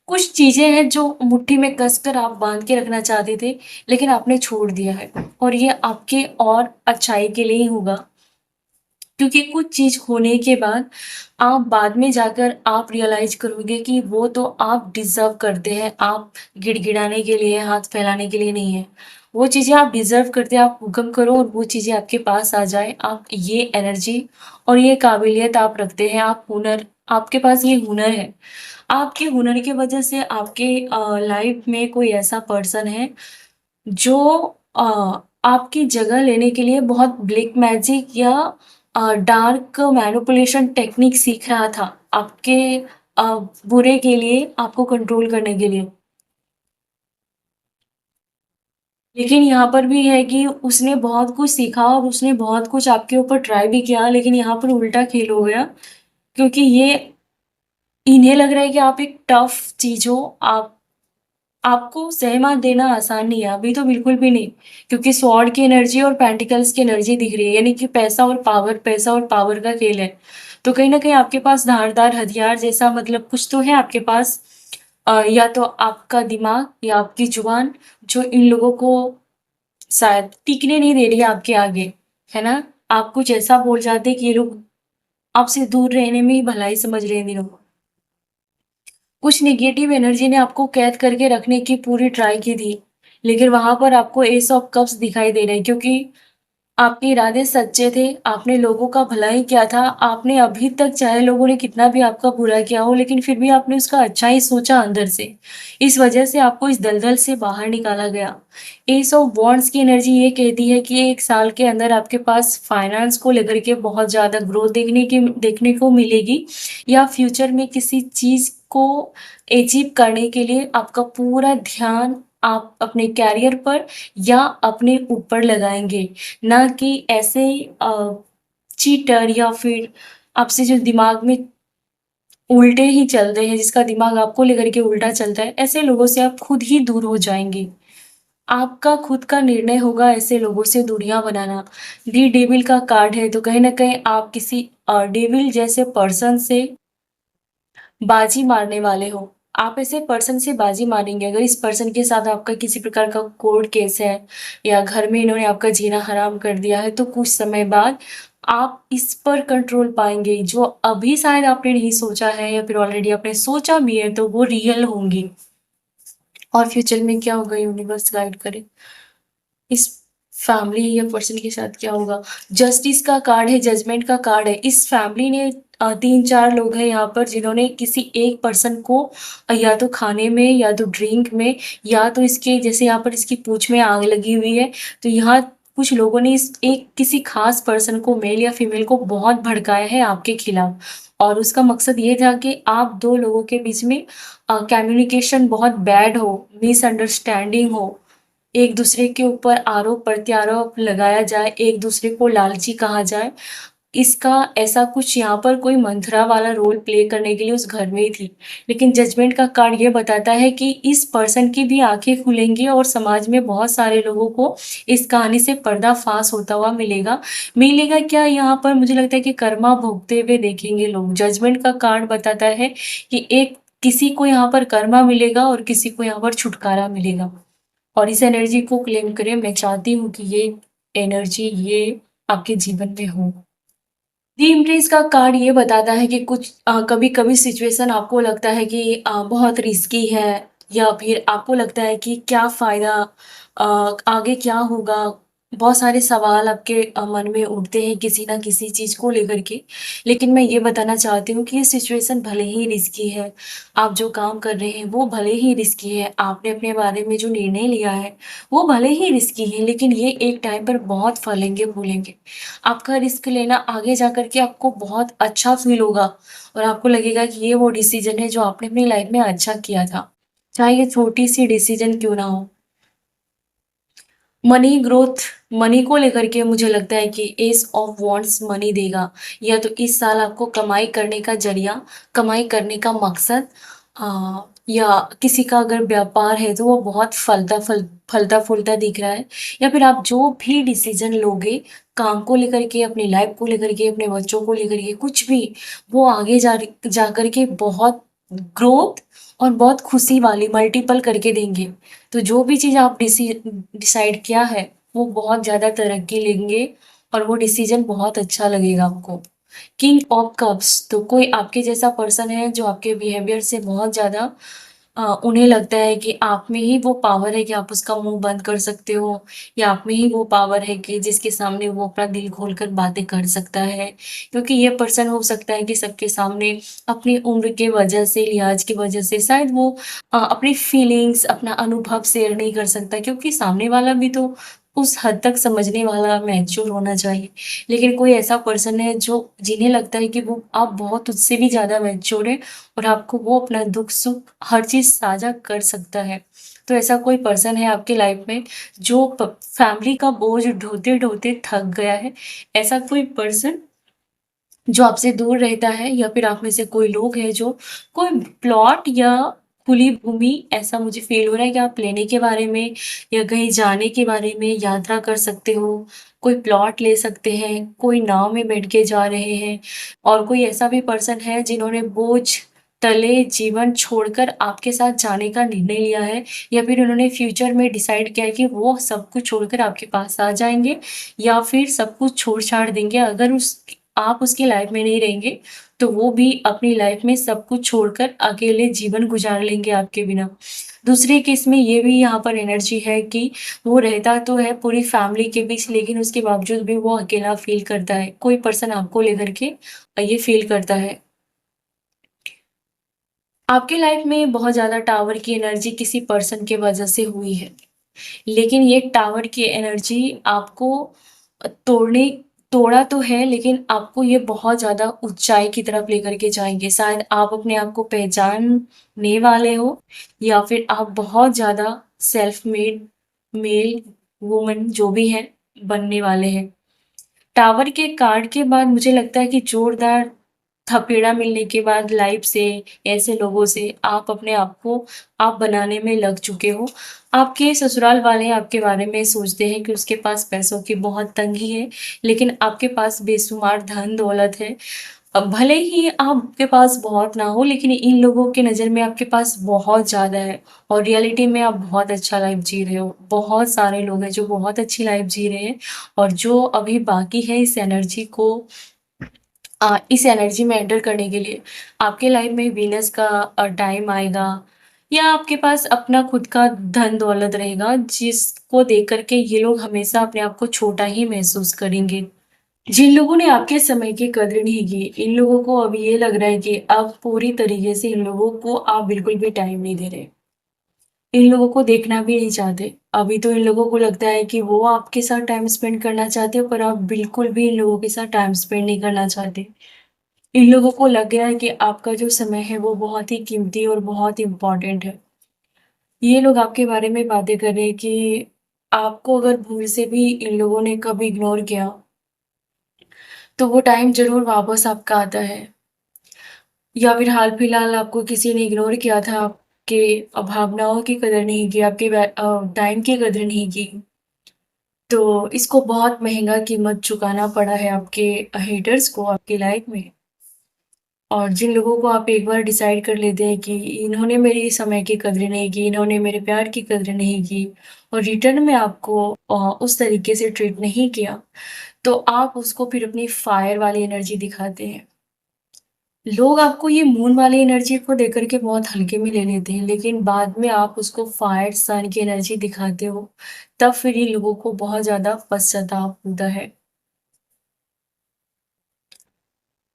कुछ चीज़ें हैं जो मुट्ठी में कसकर आप बाँध के रखना चाहते थे, लेकिन आपने छोड़ दिया है और ये आपके और अच्छाई के लिए ही होगा। क्योंकि कुछ चीज़ होने के बाद आप बाद में जाकर आप रियलाइज़ करोगे कि वो तो आप डिज़र्व करते हैं, आप गिड़गिड़ाने के लिए, हाथ फैलाने के लिए नहीं है। वो चीज़ें आप डिज़र्व करते हैं, आप हुक्म करो और वो चीज़ें आपके पास आ जाए। आप ये एनर्जी और ये काबिलियत आप रखते हैं, आप हुनर आपके पास ये हुनर है। आपके हुनर की वजह से आपके लाइफ़ में कोई ऐसा पर्सन है जो आपकी जगह लेने के लिए बहुत ब्लैक मैजिक या डार्क मैनिपुलेशन टेक्निक सीख रहा था, आपके बुरे के लिए, आपको कंट्रोल करने के लिए। लेकिन यहाँ पर भी है कि उसने बहुत कुछ सीखा और उसने बहुत कुछ आपके ऊपर ट्राई भी किया, लेकिन यहाँ पर उल्टा खेल हो गया क्योंकि ये इन्हें लग रहा है कि आप एक टफ़ चीज़ हो, आपको सहमा देना आसान नहीं है, अभी तो बिल्कुल भी नहीं, क्योंकि स्वॉर्ड की एनर्जी और पेंटिकल्स की एनर्जी दिख रही है, यानी कि पैसा और पावर का खेल है। तो कहीं न कहीं आपके पास धारदार हथियार जैसा मतलब कुछ तो है आपके पास या तो आपका दिमाग या आपकी जुबान जो इन लोगों को शायद टिकने नहीं दे रही है आपके आगे, है ना? आप कुछ ऐसा बोल जाते हैं कि ये लोग आपसे दूर रहने में ही भलाई समझ रहे हैं इन दिनों। कुछ नेगेटिव एनर्जी ने आपको कैद करके रखने की पूरी ट्राई की थी, लेकिन वहाँ पर आपको एस ऑफ कप्स दिखाई दे रहे हैं क्योंकि आपके इरादे सच्चे थे, आपने लोगों का भला ही किया था, आपने अभी तक चाहे लोगों ने कितना भी आपका बुरा किया हो, लेकिन फिर भी आपने उसका अच्छा ही सोचा अंदर से। इस वजह से आपको इस दलदल से बाहर निकाला गया। एस ऑफ वॉन्ड्स की एनर्जी ये कहती है कि 1 साल के अंदर आपके पास फाइनेंस को लेकर के बहुत ज़्यादा ग्रोथ देखने को मिलेगी, या फ्यूचर में किसी चीज़ को अचीव करने के लिए आपका पूरा ध्यान आप अपने करियर पर या अपने ऊपर लगाएँगे। ना कि ऐसे चीटर या फिर आपसे जो दिमाग में उल्टे ही चल रहे हैं, जिसका दिमाग आपको लेकर के उल्टा चलता है, ऐसे लोगों से आप खुद ही दूर हो जाएँगे। आपका खुद का निर्णय होगा ऐसे लोगों से दूरियां बनाना। दी डेविल का कार्ड है, तो कहीं ना कहीं आप किसी डेविल जैसे पर्सन से बाजी मारने वाले हो। आप ऐसे पर्सन से बाजी मारेंगे अगर इस पर्सन के साथ आपका किसी प्रकार का कोर्ट केस है, या घर में इन्होंने आपका जीना हराम कर दिया है, तो कुछ समय बाद आप इस पर कंट्रोल पाएंगे। जो अभी शायद आपने नहीं सोचा है, या फिर ऑलरेडी आपने सोचा भी है, तो वो रियल होंगी। और फ्यूचर में क्या होगा, यूनिवर्स गाइड करे इस फैमिली या पर्सन के साथ क्या होगा। जस्टिस का कार्ड है, जजमेंट का कार्ड है। इस फैमिली ने 3-4 लोग हैं यहाँ पर, जिन्होंने किसी एक पर्सन को या तो खाने में, या तो ड्रिंक में, या तो इसके जैसे यहाँ पर इसकी पूंछ में आग लगी हुई है, तो यहाँ कुछ लोगों ने इस एक किसी खास पर्सन को, मेल या फीमेल को, बहुत भड़काया है आपके खिलाफ। और उसका मकसद ये था कि आप दो लोगों के बीच में कम्युनिकेशन बहुत बैड हो, मिसअंडरस्टैंडिंग हो, एक दूसरे के ऊपर आरोप प्रत्यारोप लगाया जाए, एक दूसरे को लालची कहा जाए। इसका ऐसा कुछ यहाँ पर कोई मंथरा वाला रोल प्ले करने के लिए उस घर में ही थी। लेकिन जजमेंट का कार्ड ये बताता है कि इस पर्सन की भी आंखें खुलेंगी, और समाज में बहुत सारे लोगों को इस कहानी से पर्दाफाश होता हुआ मिलेगा। मिलेगा क्या, यहाँ पर मुझे लगता है कि कर्मा भोगते हुए देखेंगे लोग। जजमेंट का कार्ड बताता है कि एक किसी को यहाँ पर कर्मा मिलेगा, और किसी को यहाँ पर छुटकारा मिलेगा। और इस एनर्जी को क्लेम करें। मैं चाहती हूँ कि ये एनर्जी ये आपके जीवन में हो। दी इम्प्रेस का कार्ड ये बताता है कि कुछ कभी कभी सिचुएशन आपको लगता है कि बहुत रिस्की है, या फिर आपको लगता है कि क्या फायदा, आगे क्या होगा। बहुत सारे सवाल आपके मन में उठते हैं किसी ना किसी चीज को लेकर के। लेकिन मैं ये बताना चाहती हूँ कि ये सिचुएशन भले ही रिस्की है, आप जो काम कर रहे हैं वो भले ही रिस्की है, आपने अपने बारे में जो निर्णय लिया है वो भले ही रिस्की है, लेकिन ये एक टाइम पर बहुत फलेंगे फूलेंगे। आपका रिस्क लेना आगे जाकर के आपको बहुत अच्छा फील होगा, और आपको लगेगा कि ये वो डिसीजन है जो आपने अपनी लाइफ में अच्छा किया था, चाहे ये छोटी सी डिसीजन क्यों ना हो। मनी ग्रोथ, मनी को लेकर के मुझे लगता है कि एस ऑफ वॉन्ड्स मनी देगा। या तो इस साल आपको कमाई करने का जरिया, कमाई करने का मकसद, या किसी का अगर व्यापार है तो वो बहुत फलता फूलता दिख रहा है। या फिर आप जो भी डिसीजन लोगे काम को लेकर के, अपनी लाइफ को लेकर के, अपने बच्चों को लेकर के, कुछ भी, वो आगे जा कर के बहुत ग्रोथ और बहुत खुशी वाली मल्टीपल करके देंगे। तो जो भी चीज़ आप डिसाइड किया है वो बहुत ज़्यादा तरक्की लेंगे, और वो डिसीजन बहुत अच्छा लगेगा आपको। किंग ऑफ कप्स, तो कोई आपके जैसा पर्सन है जो आपके बिहेवियर से बहुत ज़्यादा उन्हें लगता है कि आप में ही वो पावर है कि आप उसका मुंह बंद कर सकते हो, या आप में ही वो पावर है कि जिसके सामने वो अपना दिल खोलकर बातें कर सकता है। क्योंकि ये पर्सन हो सकता है कि सबके सामने अपनी उम्र के वजह से, लिहाज की वजह से शायद वो अपनी फीलिंग्स, अपना अनुभव शेयर नहीं कर सकता, क्योंकि सामने वाला भी तो उस हद तक समझने वाला मैच्योर होना चाहिए। लेकिन कोई ऐसा पर्सन है जो जिन्हें लगता है कि वो आप बहुत उससे भी ज़्यादा मैच्योर है, और आपको वो अपना दुख सुख हर चीज़ साझा कर सकता है। तो ऐसा कोई पर्सन है आपकी लाइफ में जो फैमिली का बोझ ढोते ढोते थक गया है। ऐसा कोई पर्सन जो आपसे दूर रहता है, या फिर आप में से कोई लोग हैं जो कोई प्लॉट या खुली भूमि, ऐसा मुझे फील हो रहा है कि आप लेने के बारे में या कहीं जाने के बारे में यात्रा कर सकते हो। कोई प्लॉट ले सकते हैं, कोई नाव में बैठ के जा रहे हैं। और कोई ऐसा भी पर्सन है जिन्होंने बोझ तले जीवन छोड़कर आपके साथ जाने का निर्णय लिया है, या फिर उन्होंने फ्यूचर में डिसाइड किया है कि वो सब कुछ छोड़कर आपके पास आ जाएंगे, या फिर सब कुछ छोड़ छाड़ देंगे अगर उस आप उसकी लाइफ में नहीं रहेंगे, तो वो भी अपनी लाइफ में सब कुछ छोड़कर अकेले जीवन गुजार लेंगे आपके बिना। दूसरे केस में ये भी यहाँ पर एनर्जी है कि वो रहता तो है पूरी फैमिली के बीच, लेकिन उसके बावजूद भी वो अकेला फ़ील करता है। कोई पर्सन आपको लेकर के ये फ़ील करता है। आपके लाइफ में बहुत ज़्यादा टावर की एनर्जी किसी पर्सन के वजह से हुई है। लेकिन ये टावर की एनर्जी आपको तोड़ने तोड़ा तो है, लेकिन आपको ये बहुत ज़्यादा ऊँचाई की तरफ लेकर के जाएँगे। शायद आप अपने आप को पहचानने वाले हो, या फिर आप बहुत ज़्यादा सेल्फ मेड मेल, वुमन जो भी हैं, बनने वाले हैं। टावर के कार्ड के बाद मुझे लगता है कि जोरदार थपेड़ा मिलने के बाद लाइफ से, ऐसे लोगों से आप अपने आप को आप बनाने में लग चुके हो। आपके ससुराल वाले आपके बारे में सोचते हैं कि उसके पास पैसों की बहुत तंगी है, लेकिन आपके पास बेशुमार धन-दौलत है। भले ही आपके पास बहुत ना हो, लेकिन इन लोगों की नज़र में आपके पास बहुत ज़्यादा है और रियलिटी में आप बहुत अच्छा लाइफ़ जी रहे हो। बहुत सारे लोग हैं जो बहुत अच्छी लाइफ़ जी रहे हैं, और जो अभी बाकी है इस एनर्जी में एंटर करने के लिए। आपके लाइफ में वीनस का टाइम आएगा, या आपके पास अपना खुद का धन दौलत रहेगा, जिसको देख कर के ये लोग हमेशा अपने आप को छोटा ही महसूस करेंगे। जिन लोगों ने आपके समय की कदर नहीं की, इन लोगों को अब ये लग रहा है कि अब पूरी तरीके से इन लोगों को आप बिल्कुल भी टाइम नहीं दे रहे। इन लोगों को देखना भी नहीं चाहते। अभी तो इन लोगों को लगता है कि वो आपके साथ टाइम स्पेंड करना चाहते हो, पर आप बिल्कुल भी इन लोगों के साथ टाइम स्पेंड नहीं करना चाहते। इन लोगों को लग गया है कि आपका जो समय है वो बहुत ही कीमती और बहुत इम्पोर्टेंट है। ये लोग आपके बारे में बातें कर रहे हैं कि आपको अगर भूल से भी इन लोगों ने कभी इग्नोर किया, तो वो टाइम ज़रूर वापस आपका आता है। या फिर हाल-फिलहाल आपको किसी ने इग्नोर किया था, आपके भावनाओं की कदर नहीं की, आपके टाइम की कदर नहीं की, तो इसको बहुत महँगा कीमत चुकाना पड़ा है आपके हेटर्स को आपकी लाइफ़ में। और जिन लोगों को आप एक बार डिसाइड कर लेते हैं कि इन्होंने मेरी समय की कदर नहीं की, इन्होंने मेरे प्यार की कदर नहीं की, और रिटर्न में आपको उस तरीके से ट्रीट नहीं किया, तो आप उसको फिर अपनी फायर वाली एनर्जी दिखाते हैं। लोग आपको ये मून वाली एनर्जी को देकर के बहुत हल्के में ले लेते हैं, लेकिन बाद में आप उसको फायर सन की एनर्जी दिखाते हो, तब फिर इन लोगों को बहुत ज़्यादा पश्चाताप होता है।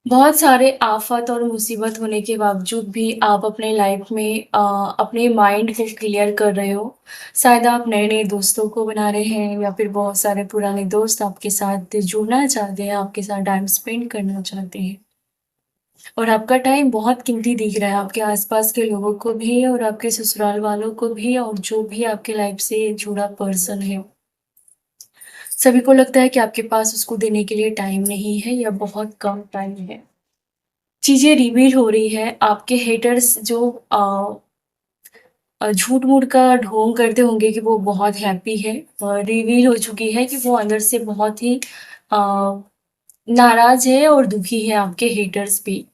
बहुत सारे आफ़त और मुसीबत होने के बावजूद भी आप अपने लाइफ में अपने माइंड को क्लियर कर रहे हो। शायद आप नए-नए दोस्तों को बना रहे हैं, या फिर बहुत सारे पुराने दोस्त आपके साथ जुड़ना चाहते हैं, आपके साथ टाइम स्पेंड करना चाहते हैं। और आपका टाइम बहुत कीमती दिख रहा है आपके आस-पास के लोगों को भी, और आपके ससुराल वालों को भी, और जो भी आपके लाइफ से जुड़ा पर्सन है। सभी को लगता है कि आपके पास उसको देने के लिए टाइम नहीं है, या बहुत कम टाइम है। चीज़ें रिवील हो रही है, आपके हेटर्स जो झूठ-मूठ का ढोंग करते होंगे कि वो बहुत हैप्पी है, रिवील हो चुकी है कि वो अंदर से बहुत ही अ, नाराज़ है और दुखी है, आपके हेटर्स भी।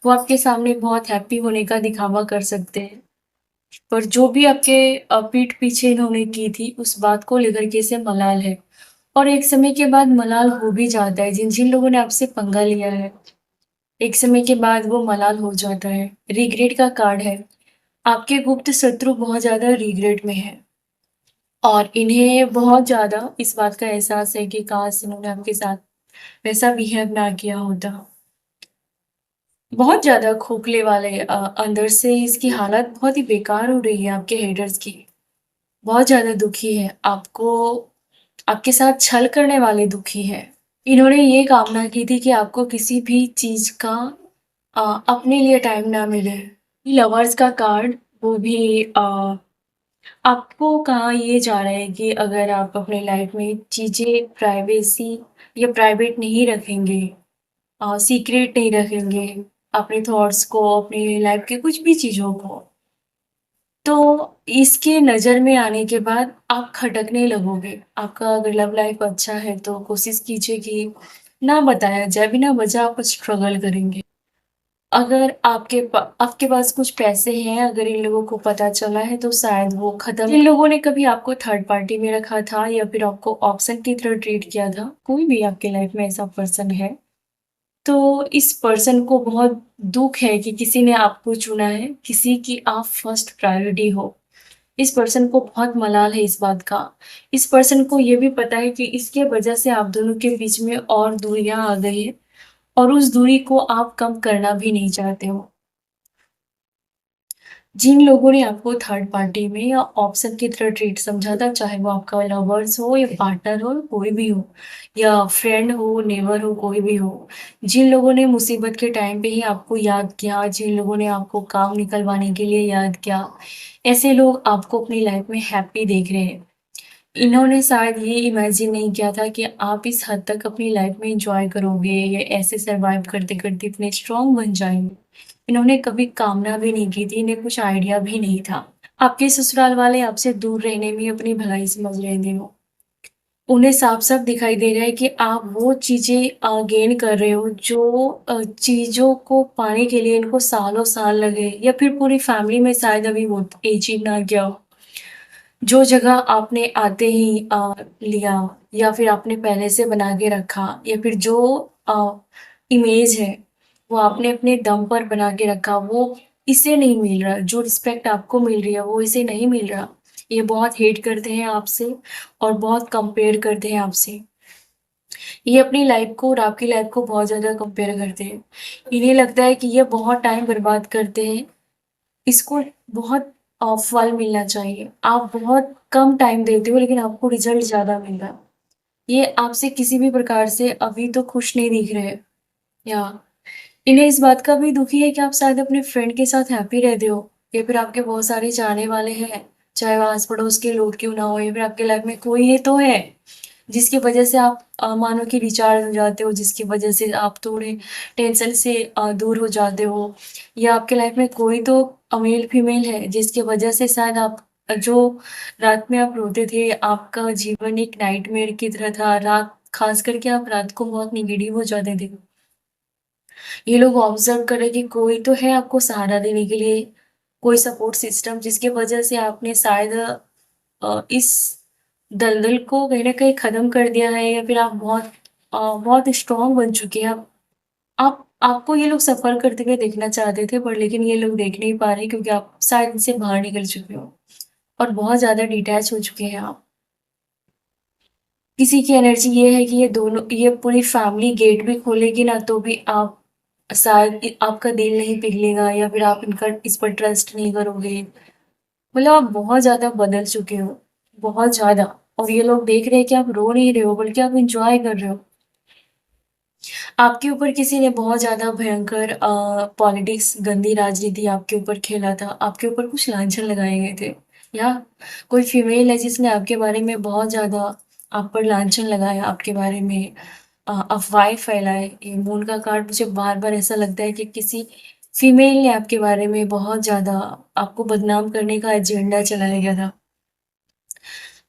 वो आपके सामने बहुत हैप्पी होने का दिखावा कर सकते हैं, पर जो भी आपके पीठ पीछे इन्होंने की थी, उस बात को लेकर के इसे मलाल है, और एक समय के बाद मलाल हो भी जाता है। जिन-जिन लोगों ने आपसे पंगा लिया है, एक समय के बाद वो मलाल हो जाता है। रिग्रेट का कार्ड है। आपके गुप्त शत्रु बहुत ज़्यादा रिग्रेट में हैं, और इन्हें बहुत ज़्यादा इस बात का एहसास है कि काश इन्होंने आपके साथ वैसा बिहेव ना किया होता। बहुत ज़्यादा खोखले वाले, अंदर से इसकी हालत बहुत ही बेकार हो रही है आपके हेटर्स की। बहुत ज़्यादा दुखी है। आपको आपके साथ छल करने वाले दुखी हैं। इन्होंने ये कामना की थी कि आपको किसी भी चीज़ का अपने लिए टाइम ना मिले। लवर्स का कार्ड, वो भी आपको कहा ये जा रहा है कि अगर आप अपने लाइफ में चीज़ें प्राइवेसी या प्राइवेट नहीं रखेंगे, सीक्रेट नहीं रखेंगे, अपने थॉट्स को, अपनी लाइफ की कुछ भी चीज़ों को, तो इसके नज़र में आने के बाद आप खटकने लगोगे। आपका अगर लव लाइफ अच्छा है तो कोशिश कीजिए कि ना बताया जाए, बिना वजह आप स्ट्रगल करेंगे। अगर आपके पास कुछ पैसे हैं, अगर इन लोगों को पता चला है तो शायद वो खत्म। जिन लोगों ने कभी आपको थर्ड पार्टी में रखा था, या फिर आपको ऑप्शन की तरह ट्रीट किया था, कोई भी आपके लाइफ में ऐसा पर्सन है, तो इस पर्सन को बहुत दुःख है कि किसी ने आपको चुना है, किसी की आप फर्स्ट प्रायोरिटी हो। इस पर्सन को बहुत मलाल है इस बात का। इस पर्सन को ये भी पता है कि इसके वजह से आप दोनों के बीच में और दूरियाँ आ गई हैं और उस दूरी को आप कम करना भी नहीं चाहते हो। जिन लोगों ने आपको थर्ड पार्टी में या ऑप्शन की तरह ट्रीट समझा था, चाहे वो आपका लवर्स हो या पार्टनर हो, कोई भी हो या फ्रेंड हो, नेबर हो, कोई भी हो। जिन लोगों ने मुसीबत के टाइम पे ही आपको याद किया, जिन लोगों ने आपको काम निकलवाने के लिए याद किया, ऐसे लोग आपको अपनी लाइफ में हैप्पी देख रहे हैं। इन्होंने शायद ये इमेजिन नहीं किया था कि आप इस हद तक अपनी लाइफ में एंजॉय करोगे या ऐसे सर्वाइव करते-करते इतने स्ट्रॉन्ग बन जाएँगे। इन्होंने कभी कामना भी नहीं की थी, इन्हें कुछ आइडिया भी नहीं था। आपके ससुराल वाले आपसे दूर रहने में अपनी भलाई समझ रहे थे वो। उन्हें साफ-साफ दिखाई दे रहा है कि आप वो चीज़ें गेन कर रहे हो जो चीज़ों को पाने के लिए इनको सालों-साल लगे या फिर पूरी फैमिली में शायद अभी वो अचीव ना किया हो। जो जगह आपने आते ही लिया या फिर आपने पहले से बना के रखा या फिर जो इमेज है वो आपने अपने दम पर बना के रखा, वो इसे नहीं मिल रहा। जो रिस्पेक्ट आपको मिल रही है वो इसे नहीं मिल रहा। ये बहुत हेट करते हैं आपसे और बहुत कंपेयर करते हैं आपसे। ये अपनी लाइफ को और आपकी लाइफ को बहुत ज़्यादा कंपेयर करते हैं। इन्हें लगता है कि ये बहुत टाइम बर्बाद करते हैं, इसको बहुत फल मिलना चाहिए। आप बहुत कम टाइम देते हो लेकिन आपको रिज़ल्ट ज़्यादा मिल रहा है। ये आपसे किसी भी प्रकार से अभी तो खुश नहीं दिख रहे या इन्हें इस बात का भी दुखी है कि आप शायद अपने फ्रेंड के साथ हैप्पी रहते हो या फिर आपके बहुत सारे चाहने वाले हैं, चाहे वो आस-पड़ोस के लोग क्यों ना हो या फिर आपकी लाइफ में कोई है तो है, जिसकी वजह से आप मानो कि रिचार्ज हो जाते हो, जिसकी वजह से आप थोड़े टेंशन से दूर हो जाते हो या आपके लाइफ में कोई तो मेल फीमेल है जिसकी वजह से शायद आप जो रात में आप रोते थे, आपका जीवन एक नाइटमेयर की तरह था, रात खास करके आप रात को बहुत नेगेटिव हो जाते थे। ये लोग ऑब्ज़र्व कर रहे कि कोई तो है आपको सहारा देने के लिए, कोई सपोर्ट सिस्टम जिसकी वजह से आपने शायद इस दलदल को कहीं न कहीं ख़त्म कर दिया है या फिर आप बहुत स्ट्रॉन्ग बन चुके हैं। आप आपको ये लोग सफ़र करते हुए देखना चाहते थे पर लेकिन ये लोग देख नहीं पा रहे क्योंकि आप शायद इनसे बाहर निकल चुके हो और बहुत ज़्यादा डिटैच हो चुके हैं आप। किसी की एनर्जी ये है कि ये पूरी फैमिली गेट भी खोलेगी ना तो भी आप शायद आपका दिल नहीं पिघलेगा या फिर आप इनका इस पर ट्रस्ट नहीं करोगे। मतलब आप बहुत ज़्यादा बदल चुके हो, बहुत ज़्यादा और ये लोग देख रहे हैं कि आप रो नहीं रहे हो बल्कि आप एन्जॉय कर रहे हो। आपके ऊपर किसी ने बहुत ज़्यादा भयंकर पॉलिटिक्स गंदी राजनीति आपके ऊपर खेला था, आपके ऊपर कुछ लांछन लगाए गए थे या कोई फीमेल है जिसने आपके बारे में बहुत ज़्यादा आप पर लांछन लगाया, आपके बारे में अफ़वाहें फैलाए। ये मून का कार्ड मुझे बार-बार ऐसा लगता है कि किसी फीमेल ने आपके बारे में बहुत ज़्यादा आपको बदनाम करने का एजेंडा चलाया गया था।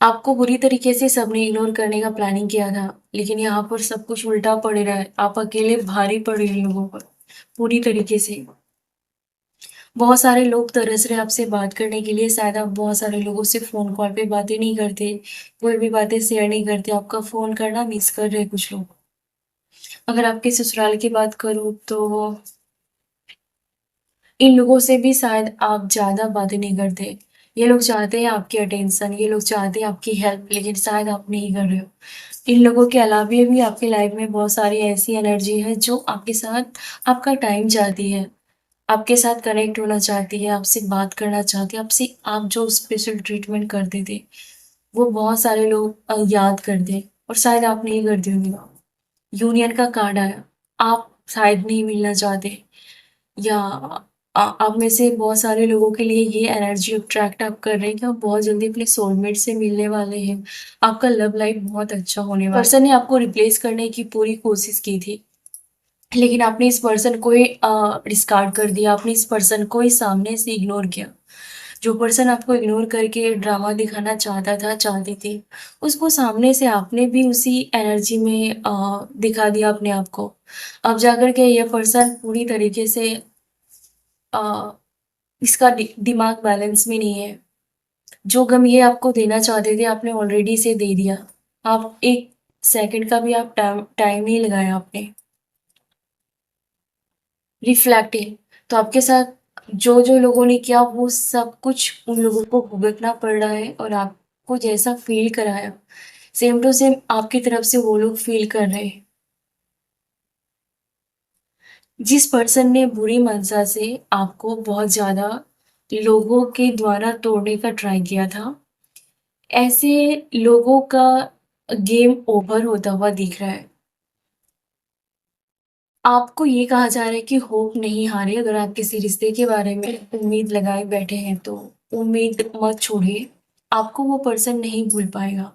आपको बुरी तरीके से सबने इग्नोर करने का प्लानिंग किया था, लेकिन यहाँ पर सब कुछ उल्टा पड़ रहा है। आप अकेले भारी पड़ रहे हैं लोगों पर, पूरी तरीके से। बहुत सारे लोग तरस रहे हैं आपसे बात करने के लिए, शायद आप बहुत सारे लोगों से फ़ोन कॉल पे बातें नहीं करते, कोई भी बातें शेयर नहीं करते, आपका फ़ोन करना मिस कर रहे हैं कुछ लोग। अगर आपके ससुराल की बात करूँ तो इन लोगों से भी शायद आप ज़्यादा बातें नहीं करते। ये लोग चाहते हैं आपकी अटेंशन, ये लोग चाहते हैं आपकी हेल्प, लेकिन शायद आप नहीं कर रहे हो। इन लोगों के अलावा भी आपकी लाइफ में बहुत सारी ऐसी एनर्जी है जो आपके साथ आपका टाइम चाहती है, आपके साथ कनेक्ट होना चाहती है, आपसे बात करना चाहती है, आपसे आप जो स्पेशल ट्रीटमेंट करते थे, वो बहुत सारे लोग याद करते हैं और शायद आप नहीं करते होंगे। यूनियन का कार्ड आया, आप शायद नहीं मिलना चाहते या आप में से बहुत सारे लोगों के लिए ये एनर्जी अट्रैक्ट आप कर रहे हैं कि आप बहुत जल्दी अपने सोलमेट से मिलने वाले हैं। आपका लव लाइफ बहुत अच्छा होने वाला है। पर्सन ने आपको रिप्लेस करने की पूरी कोशिश की थी, लेकिन आपने इस पर्सन को ही डिस्कार्ड कर दिया, आपने इस पर्सन को ही सामने से इग्नोर किया। जो पर्सन आपको इग्नोर करके ड्रामा दिखाना चाहता था, चाहती थी, उसको सामने से आपने भी उसी एनर्जी में दिखा दिया अपने आप को। अब जाकर के ये पर्सन पूरी तरीके से अ, इसका दिमाग बैलेंस में नहीं है। जो गम ये आपको देना चाहते थे आपने ऑलरेडी इसे दे दिया। आप 1 सेकंड का भी आप टाइम टाइम नहीं लगाया आपने। रिफ्लेक्टिंग। तो आपके साथ जो जो लोगों ने किया वो सब कुछ उन लोगों को भुगतना पड़ रहा है, और आपको जैसा फील कराया सेम टू सेम आपकी तरफ से वो लोग फील कर रहे हैं। जिस पर्सन ने बुरी मनसा से आपको बहुत ज़्यादा लोगों के द्वारा तोड़ने का ट्राई किया था, ऐसे लोगों का गेम ओवर होता हुआ दिख रहा है। आपको ये कहा जा रहा है कि होप नहीं हारे। अगर आप किसी रिश्ते के बारे में उम्मीद लगाए बैठे हैं तो उम्मीद मत छोड़िए, आपको वो पर्सन नहीं भूल पाएगा।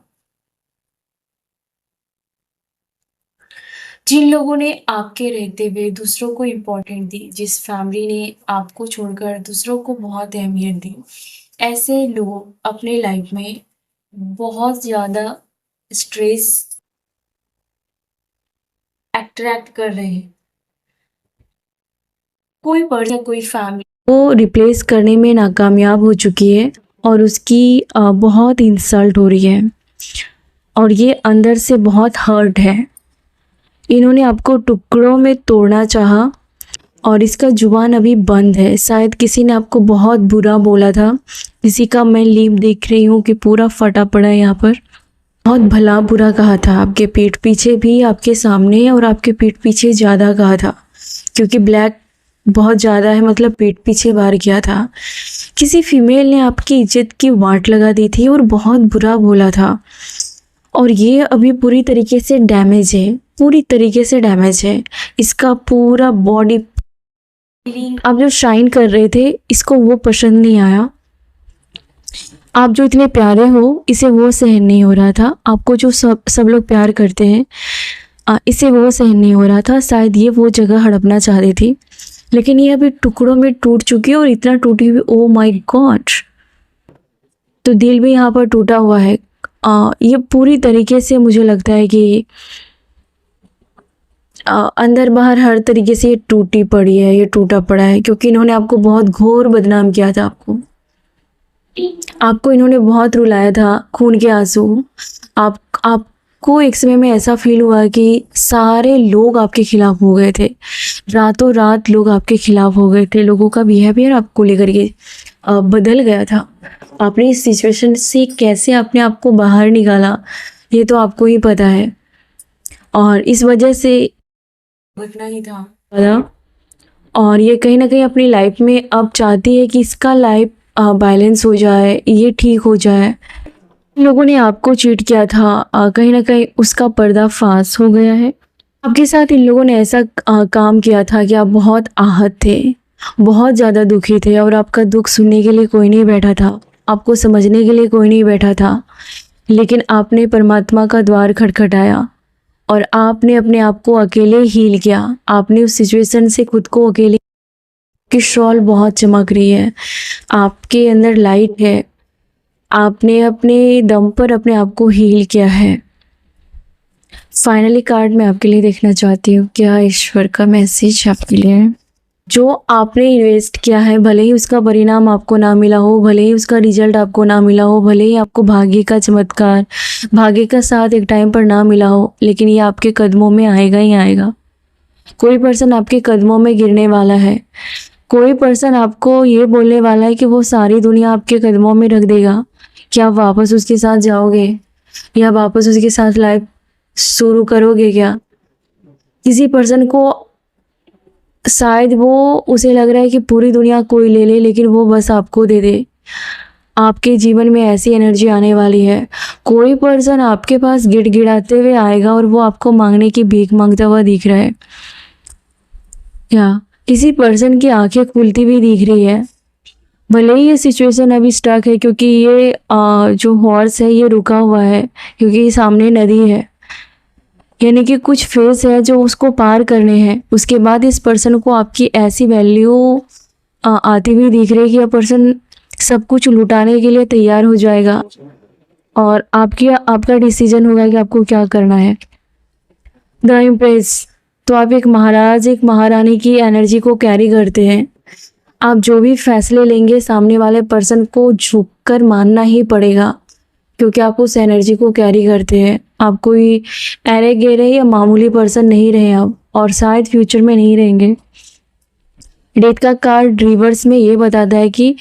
जिन लोगों ने आपके रहते हुए दूसरों को इम्पोर्टेंट दी, जिस फैमिली ने आपको छोड़कर दूसरों को बहुत अहमियत दी, ऐसे लोग अपने लाइफ में बहुत ज़्यादा स्ट्रेस अट्रैक्ट कर रहे हैं। कोई पर्सन कोई फैमिली को रिप्लेस करने में नाकामयाब हो चुकी है और उसकी बहुत इंसल्ट हो रही है और ये अंदर से बहुत हर्ट है। इन्होंने आपको टुकड़ों में तोड़ना चाहा और इसका जुबान अभी बंद है। शायद किसी ने आपको बहुत बुरा बोला था। किसी का मैं लीव देख रही हूँ कि पूरा फटा पड़ा है यहाँ पर। बहुत भला बुरा कहा था आपके पीठ पीछे भी, आपके सामने और आपके पीठ पीछे ज़्यादा कहा था, क्योंकि ब्लैक बहुत ज़्यादा है, मतलब पीठ पीछे बार किया था। किसी फीमेल ने आपकी इज्जत की वाट लगा दी थी और बहुत बुरा बोला था, और ये अभी पूरी तरीके से डैमेज है, पूरी तरीके से डैमेज है। इसका पूरा बॉडी आप जो शाइन कर रहे थे इसको वो पसंद नहीं आया। आप जो इतने प्यारे हो इसे वो सहन नहीं हो रहा था। आपको जो सब लोग प्यार करते हैं इसे वो सहन नहीं हो रहा था। शायद ये वो जगह हड़पना चाह रही थी, लेकिन ये अभी टुकड़ों में टूट चुकी है और इतना टूटी हुई, ओ माय गॉड। तो दिल भी यहाँ पर टूटा हुआ है। ये पूरी तरीके से मुझे लगता है कि अंदर बाहर हर तरीके से ये टूटी पड़ी है, ये टूटा पड़ा है, क्योंकि इन्होंने आपको बहुत घोर बदनाम किया था। आपको इन्होंने बहुत रुलाया था, खून के आंसू। आपको एक समय में ऐसा फील हुआ कि सारे लोग आपके खिलाफ हो गए थे, रातों रात लोग आपके खिलाफ हो गए थे। लोगों का बिहेवियर आपको लेकर के बदल गया था। आपने इस सिचुएशन से कैसे अपने आप को बाहर निकाला ये तो आपको ही पता है, और इस वजह से भुगतना ही था। और ये कहीं ना कहीं अपनी लाइफ में अब चाहती है कि इसका लाइफ बैलेंस हो जाए, ये ठीक हो जाए। लोगों ने आपको चीट किया था, कहीं ना कहीं उसका पर्दाफाश हो गया है। आपके साथ इन लोगों ने ऐसा काम किया था कि आप बहुत आहत थे, बहुत ज़्यादा दुखी थे, और आपका दुख सुनने के लिए कोई नहीं बैठा था, आपको समझने के लिए कोई नहीं बैठा था। लेकिन आपने परमात्मा का द्वार खटखटाया और आपने अपने आप को अकेले हील किया। आपने उस सिचुएशन से खुद को अकेले, की शॉल बहुत चमक रही है, आपके अंदर लाइट है, आपने अपने दम पर अपने आप को हील किया है। फाइनली कार्ड मैं आपके लिए देखना चाहती हूँ, क्या ईश्वर का मैसेज आपके लिए। जो आपने इन्वेस्ट किया है, भले ही उसका परिणाम आपको ना मिला हो, भले ही उसका रिजल्ट आपको ना मिला हो, भले ही आपको भाग्य का चमत्कार, भाग्य का साथ एक टाइम पर ना मिला हो, लेकिन ये आपके कदमों में आएगा ही आएगा। कोई पर्सन आपके कदमों में गिरने वाला है। कोई पर्सन आपको ये बोलने वाला है कि वो सारी दुनिया आपके कदमों में रख देगा, क्या आप वापस उसके साथ जाओगे या वापस उसके साथ लाइफ शुरू करोगे क्या। किसी पर्सन को शायद वो उसे लग रहा है कि पूरी दुनिया कोई ले ले, लेकिन वो बस आपको दे दे। आपके जीवन में ऐसी एनर्जी आने वाली है। कोई पर्सन आपके पास गिड़गिड़ाते हुए आएगा और वो आपको मांगने की भीख मांगता हुआ दिख रहा है। या किसी पर्सन की आंखें खुलती हुई दिख रही है। भले ही ये सिचुएशन अभी स्टक है, क्योंकि ये जो हॉर्स है ये रुका हुआ है, क्योंकि सामने नदी है, यानी कि कुछ फेस है जो उसको पार करने हैं। उसके बाद इस पर्सन को आपकी ऐसी वैल्यू आती हुई दिख रही है कि यह पर्सन सब कुछ लुटाने के लिए तैयार हो जाएगा, और आपका डिसीजन होगा कि आपको क्या करना है। The impress. तो आप एक महाराज एक महारानी की एनर्जी को कैरी करते हैं। आप जो भी फैसले लेंगे सामने वाले पर्सन को झुककर मानना ही पड़ेगा, क्योंकि आप उस एनर्जी को कैरी करते हैं। आप कोई अरे गेरे या मामूली पर्सन नहीं रहे आप, और शायद फ्यूचर में नहीं रहेंगे। डेथ का कार्ड रिवर्स में ये बताता है कि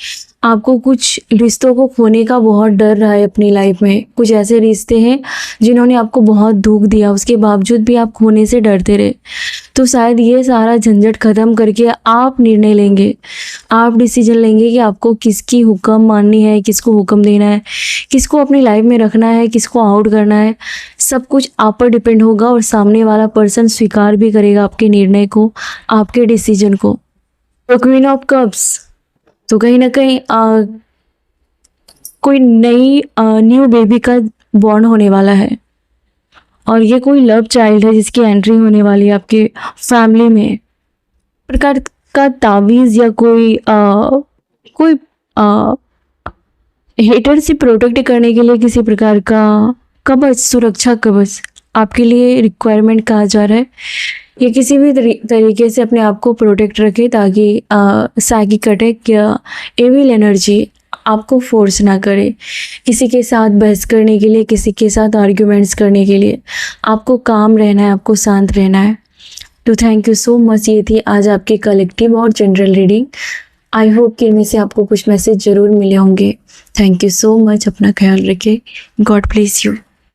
आपको कुछ रिश्तों को खोने का बहुत डर रहा है अपनी लाइफ में। कुछ ऐसे रिश्ते हैं जिन्होंने आपको बहुत दुख दिया, उसके बावजूद भी आप खोने से डरते रहे। तो शायद ये सारा झंझट ख़त्म करके आप निर्णय लेंगे, आप डिसीजन लेंगे कि आपको किसकी हुक्म माननी है, किसको हुक्म देना है, किसको अपनी लाइफ में रखना है, किसको आउट करना है। सब कुछ आप पर डिपेंड होगा और सामने वाला पर्सन स्वीकार भी करेगा आपके निर्णय को, आपके डिसीजन को। तो क्वीन ऑफ कप्स, तो कहीं ना कहीं कोई नई न्यू बेबी का बॉर्न होने वाला है और ये कोई लव चाइल्ड है जिसकी एंट्री होने वाली है आपके फैमिली में। प्रकार का तावीज़ या कोई हेटर से प्रोटेक्ट करने के लिए किसी प्रकार का कवच, सुरक्षा कवच आपके लिए रिक्वायरमेंट कहा जा रहा है। ये किसी भी तरीके से अपने आप को प्रोटेक्ट रखे ताकि साइकिक अटैक या एविल एनर्जी आपको फोर्स ना करे किसी के साथ बहस करने के लिए, किसी के साथ आर्ग्यूमेंट्स करने के लिए। आपको काम रहना है, आपको शांत रहना है। तो थैंक यू सो मच। ये थी आज आपकी कलेक्टिव और जनरल रीडिंग। आई होप कि इनमें से आपको कुछ मैसेज ज़रूर मिले होंगे। Thank you so much. अपना ख्याल रखें। God bless you.